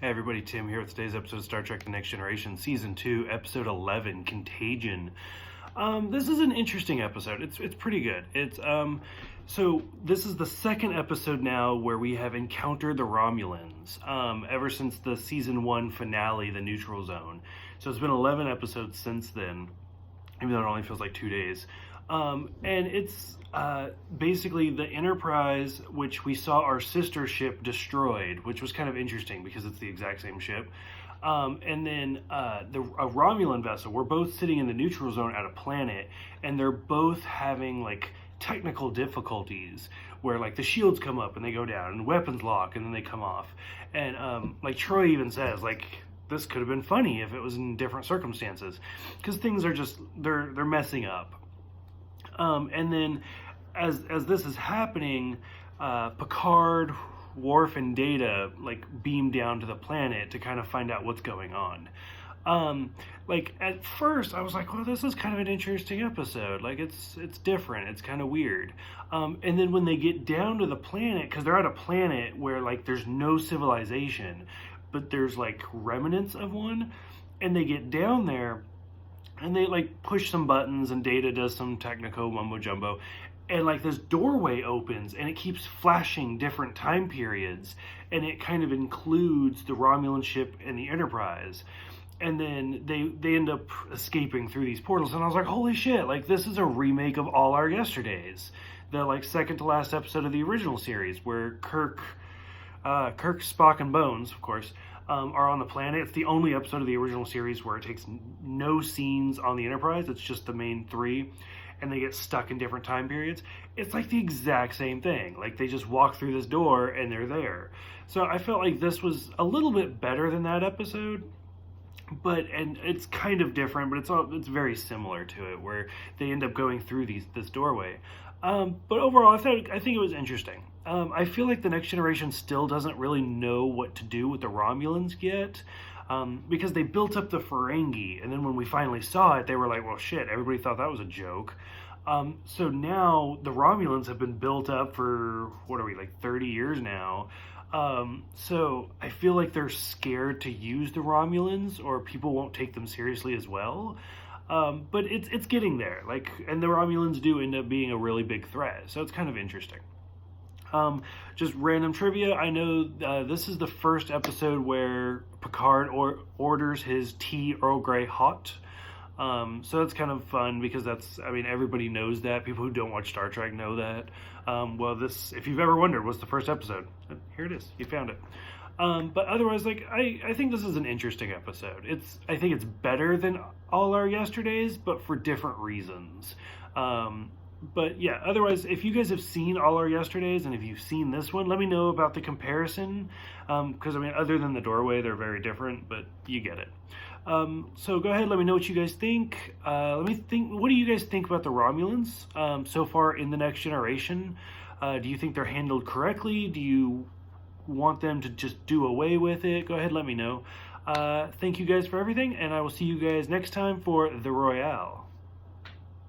Hey everybody, Tim here with today's episode of Star Trek The Next Generation, Season 2, Episode 11, Contagion. This is an interesting episode. It's pretty good. So this is the second episode now where we have encountered the Romulans, ever since the Season 1 finale, The Neutral Zone. So it's been 11 episodes since then, even though it only feels like 2 days. And it's basically the Enterprise, which we saw our sister ship destroyed, which was kind of interesting because it's the exact same ship. And then a Romulan vessel. We're both sitting in the neutral zone at a planet, and they're both having like technical difficulties where like the shields come up and they go down, and weapons lock and then they come off. And like Troy even says, like, this could have been funny if it was in different circumstances, because things are just they're messing up. And then as this is happening, Picard, Worf, and Data like beam down to the planet to kind of find out what's going on. Like at first I was like, well, this is kind of an interesting episode. Like it's different. It's kind of weird. And then when they get down to the planet, because they're at a planet where like there's no civilization, but there's like remnants of one, and they get down there and they like push some buttons and Data does some technical mumbo jumbo, and like this doorway opens and it keeps flashing different time periods, and it kind of includes the Romulan ship and the Enterprise. And then they end up escaping through these portals, and I was like, holy shit, like this is a remake of All Our Yeaterdays, the like second to last episode of the original series, where Kirk, Spock, and Bones, of course, are on the planet. It's the only episode of the original series where it takes no scenes on the Enterprise. It's just the main three, and they get stuck in different time periods. It's like the exact same thing. Like they just walk through this door and they're there. So I felt like this was a little bit better than that episode, and it's kind of different, but it's very similar to it, where they end up going through this doorway. But overall, I think it was interesting. I feel like the Next Generation still doesn't really know what to do with the Romulans yet, because they built up the Ferengi, and then when we finally saw it, they were like, well, shit, everybody thought that was a joke. So now the Romulans have been built up for, 30 years now. So I feel like they're scared to use the Romulans, or people won't take them seriously as well. But it's getting there, like, and the Romulans do end up being a really big threat, so it's kind of interesting. Just random trivia, I know this is the first episode where Picard orders his tea Earl Grey hot. So that's kind of fun, because everybody knows that. People who don't watch Star Trek know that. Well, this, if you've ever wondered, what's the first episode? Here it is. You found it. But otherwise, like, I think this is an interesting episode. I think it's better than All Our Yeaterdays, but for different reasons. But yeah, otherwise, if you guys have seen All Our Yeaterdays, and if you've seen this one, let me know about the comparison. Because, other than the doorway, they're very different, but you get it. So go ahead, let me know what you guys think. What do you guys think about the Romulans so far in the Next Generation? Do you think they're handled correctly? Do you want them to just do away with it? Go ahead, let me know. Thank you guys for everything, and I will see you guys next time for The Royale.